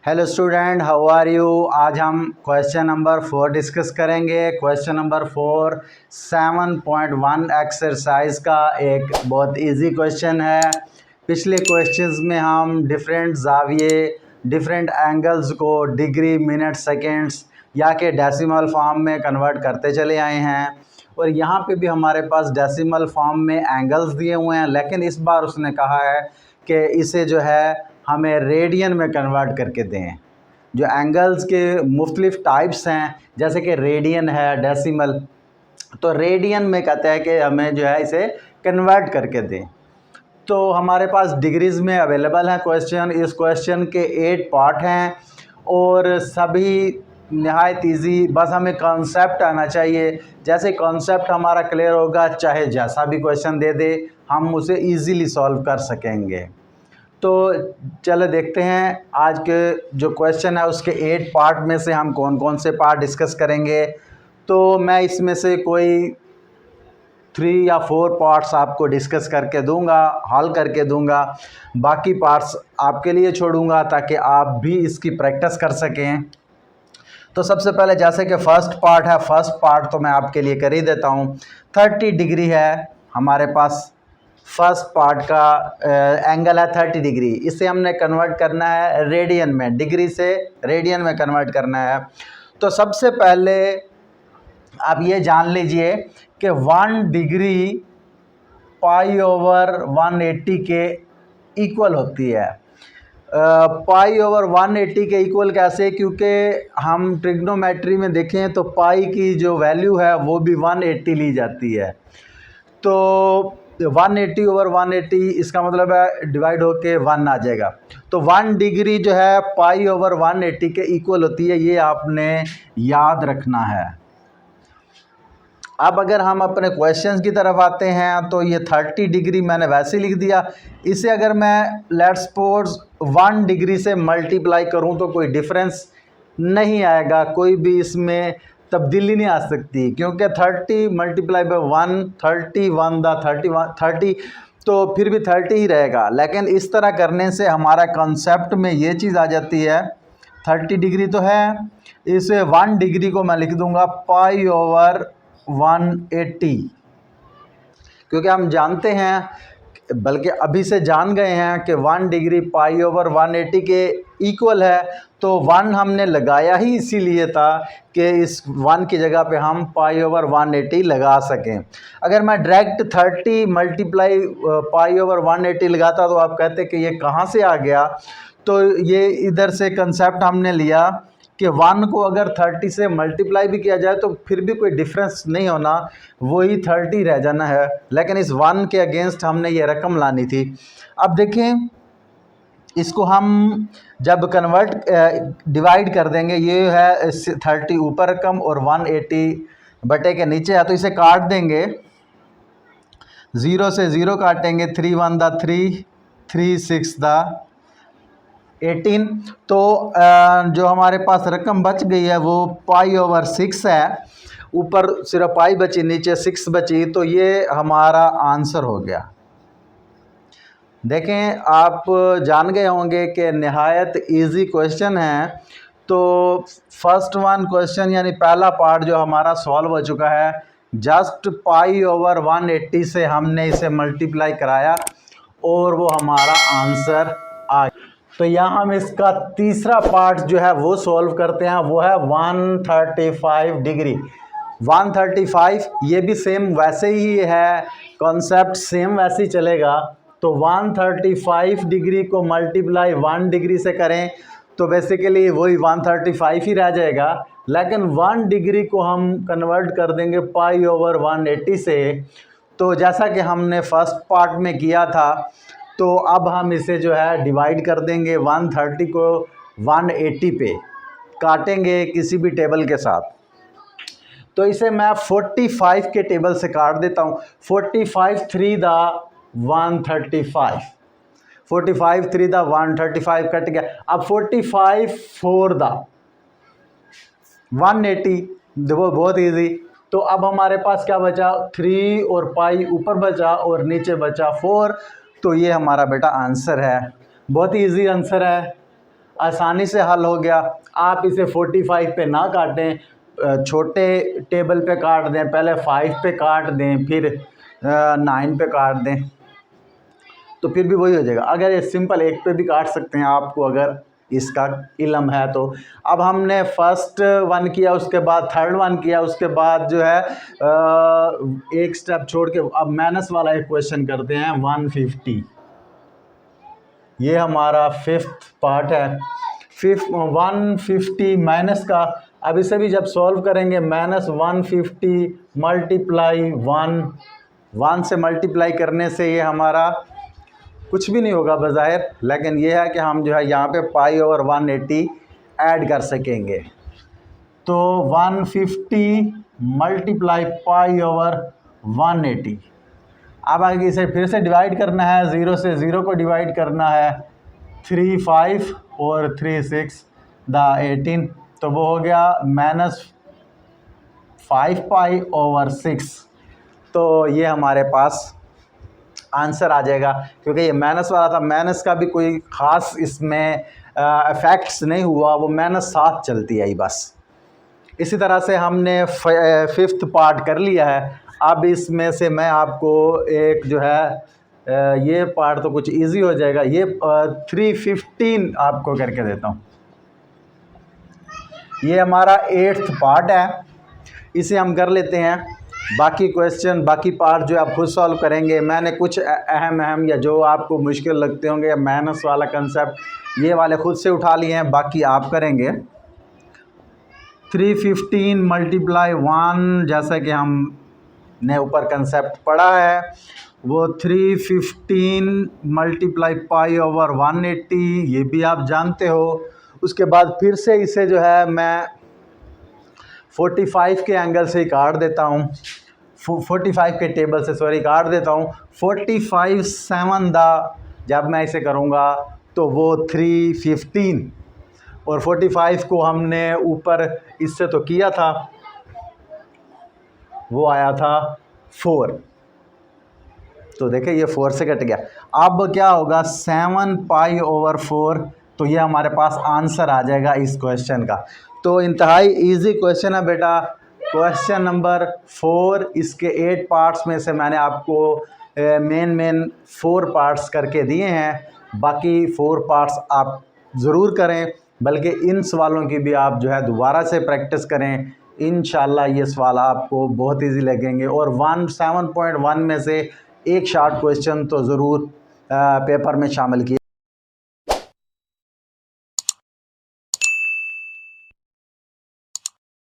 Hello student, how are you. आज हम question number 4 discuss करेंगे। क्वेश्चन नंबर 4 7.1 एक्सरसाइज का एक बहुत इजी क्वेश्चन है। पिछले क्वेश्चंस में हम डिफरेंट जाविये, डिफरेंट एंगल्स को डिग्री, मिनट, सेकेंड्स या के डेसिमल फॉर्म में कन्वर्ट करते चले आए हैं, और यहाँ पे भी हमारे पास डेसिमल फॉर्म में एंगल्स दिए हुए हैं, लेकिन इस बार उसने कहा है कि इसे जो है हमें रेडियन में कन्वर्ट करके दें। जो एंगल्स के मुख्तलिफ टाइप्स हैं, जैसे कि रेडियन है, डेसिमल, तो रेडियन में कहते हैं कि हमें जो है इसे कन्वर्ट करके दें। तो हमारे पास डिग्रीज़ में अवेलेबल है क्वेश्चन। इस क्वेश्चन के 8 पार्ट हैं और सभी नहायत ईजी, बस हमें कॉन्सेप्ट आना चाहिए। जैसे कॉन्सेप्ट हमारा क्लियर होगा, चाहे जैसा भी क्वेश्चन दे दे हम उसे ईज़िली सॉल्व कर सकेंगे। तो चलो देखते हैं आज के जो क्वेश्चन है उसके 8 पार्ट में से हम कौन कौन से पार्ट डिस्कस करेंगे। तो मैं इसमें से कोई 3 या 4 पार्ट्स आपको डिस्कस करके दूंगा, हल करके दूंगा। बाकी पार्ट्स आपके लिए छोड़ूंगा ताकि आप भी इसकी प्रैक्टिस कर सकें। तो सबसे पहले जैसे कि फर्स्ट पार्ट है, फर्स्ट पार्ट तो मैं आपके लिए कर ही देता हूँ। 30 डिग्री है हमारे पास। फर्स्ट पार्ट का एंगल है 30 डिग्री। इसे हमने कन्वर्ट करना है रेडियन में, डिग्री से रेडियन में कन्वर्ट करना है। तो सबसे पहले आप ये जान लीजिए कि 1 डिग्री पाई ओवर 180 के इक्वल होती है। पाई ओवर 180 के इक्वल कैसे? क्योंकि हम ट्रिग्नोमेट्री में देखें तो पाई की जो वैल्यू है वो भी 180 ली जाती है। तो 180 ओवर 180 इसका मतलब है डिवाइड होके 1 आ जाएगा। तो 1 डिग्री जो है पाई ओवर 180 के इक्वल होती है, ये आपने याद रखना है। अब अगर हम अपने क्वेश्चंस की तरफ आते हैं तो ये 30 डिग्री मैंने वैसे लिख दिया। इसे अगर मैं लेट्स सपोज 1 डिग्री से मल्टीप्लाई करूं तो कोई डिफरेंस नहीं आएगा, कोई भी इसमें तब्दीली नहीं आ सकती, क्योंकि 30 मल्टीप्लाई बाय 1 31 दा 30 तो फिर भी 30 ही रहेगा। लेकिन इस तरह करने से हमारा कॉन्सेप्ट में ये चीज़ आ जाती है। 30 डिग्री तो है, इसे 1 डिग्री को मैं लिख दूंगा पाई ओवर 180, क्योंकि हम जानते हैं, बल्कि अभी से जान गए हैं कि 1 डिग्री पाई ओवर 180 के इक्वल है। तो 1 हमने लगाया ही इसीलिए था कि इस 1 की जगह पे हम पाई ओवर 180 लगा सकें। अगर मैं डायरेक्ट 30 मल्टीप्लाई पाई ओवर 180 लगाता तो आप कहते कि ये कहाँ से आ गया। तो ये इधर से कंसेप्ट हमने लिया कि 1 को अगर 30 से मल्टीप्लाई भी किया जाए तो फिर भी कोई डिफरेंस नहीं होना, वही 30 रह जाना है। लेकिन इस 1 के अगेंस्ट हमने ये रकम लानी थी। अब देखें, इसको हम जब कन्वर्ट डिवाइड कर देंगे, ये है 30 ऊपर रकम और 180 बटे के नीचे है, तो इसे काट देंगे। 0 से 0 काटेंगे, 3 1 दा 3, 3 6 दा 18। तो जो हमारे पास रकम बच गई है वो पाई ओवर 6 है। ऊपर सिर्फ पाई बची, नीचे 6 बची, तो ये हमारा आंसर हो गया। देखें, आप जान गए होंगे कि नहायत इजी क्वेश्चन है। तो फर्स्ट 1 क्वेश्चन यानी पहला पार्ट जो हमारा सॉल्व हो चुका है। जस्ट पाई ओवर 180 से हमने इसे मल्टीप्लाई कराया और वो हमारा आंसर आ गया। तो यहाँ हम इसका तीसरा पार्ट जो है वो सॉल्व करते हैं, वो है 135 डिग्री। 135 ये भी सेम वैसे ही है, कॉन्सेप्ट सेम वैसे ही चलेगा। तो 135 डिग्री को मल्टीप्लाई 1 डिग्री से करें तो बेसिकली वही 135 ही रह जाएगा। लेकिन 1 डिग्री को हम कन्वर्ट कर देंगे पाई ओवर 180 से। तो जैसा कि हमने फर्स्ट पार्ट में किया था, तो अब हम इसे जो है डिवाइड कर देंगे। 130 को 180 पे काटेंगे किसी भी टेबल के साथ। तो इसे मैं 45 के टेबल से काट देता हूँ। 45 3 दा 135, 45 3 दा 135 कट गया। अब 45 4 दा 180, देखो बहुत इजी। तो अब हमारे पास क्या बचा, 3 और पाई ऊपर बचा और नीचे बचा 4। तो ये हमारा बेटा आंसर है, बहुत ही इजी आंसर है, आसानी से हल हो गया। आप इसे 45 पे ना काटें, छोटे टेबल पे काट दें, पहले 5 पे काट दें, फिर 9 पे काट दें, तो फिर भी वही हो जाएगा। अगर ये सिंपल 1 पे भी काट सकते हैं आपको, अगर इसका इल्म है तो। अब हमने फर्स्ट वन किया, उसके बाद थर्ड वन किया, उसके बाद जो है एक स्टेप छोड़ के अब माइनस वाला एक क्वेश्चन करते हैं 150। ये हमारा 5th पार्ट है। 150 माइनस का, अब इसे भी जब सॉल्व करेंगे, -150 मल्टीप्लाई 1 से मल्टीप्लाई करने से ये हमारा कुछ भी नहीं होगा बज़ाहिर, लेकिन ये है कि हम जो है यहाँ पे पाई ओवर 180 ऐड कर सकेंगे। तो 150 मल्टीप्लाई पाई ओवर 180। अब आगे इसे फिर से डिवाइड करना है, 0 से 0 को डिवाइड करना है, 3 5 और 3 6 दा 18, तो वो हो गया -5 पाई ओवर 6। तो ये हमारे पास आंसर आ जाएगा, क्योंकि ये माइनस वाला था, माइनस का भी कोई ख़ास इसमें इफ़ेक्ट्स नहीं हुआ, वो माइनस साथ चलती आई बस। इसी तरह से हमने 5th पार्ट कर लिया है। अब इसमें से मैं आपको एक जो है ये पार्ट तो कुछ इजी हो जाएगा, ये 315 आपको करके देता हूँ। ये हमारा 8th पार्ट है, इसे हम कर लेते हैं। बाकी क्वेश्चन, बाकी पार्ट जो आप खुद सॉल्व करेंगे। मैंने कुछ अहम या जो आपको मुश्किल लगते होंगे, या माइनस वाला कंसेप्ट, ये वाले खुद से उठा लिए हैं, बाकी आप करेंगे। 315 मल्टीप्लाई 1, जैसा कि हमने ऊपर कंसेप्ट पढ़ा है, वो 315 मल्टीप्लाई पाई ओवर 180, ये भी आप जानते हो। उसके बाद फिर से इसे जो है मैं 45 के एंगल से ही काट देता हूँ, 45 के टेबल से सॉरी काट देता हूँ। 45 7 दा जब मैं इसे करूँगा तो वो 315, और 45 को हमने ऊपर इससे तो किया था, वो आया था 4, तो देखिए ये 4 से कट गया। अब क्या होगा, 7 पाई ओवर 4, तो ये हमारे पास आंसर आ जाएगा इस क्वेश्चन का। तो इंतहाई इजी क्वेश्चन है बेटा, क्वेश्चन नंबर 4। इसके 8 पार्ट्स में से मैंने आपको मेन 4 पार्ट्स करके दिए हैं, बाकी 4 पार्ट्स आप ज़रूर करें, बल्कि इन सवालों की भी आप जो है दोबारा से प्रैक्टिस करें। इंशाल्लाह ये सवाल आपको बहुत इजी लगेंगे, और 7.1 में से एक शॉर्ट क्वेश्चन तो ज़रूर पेपर में शामिल किया।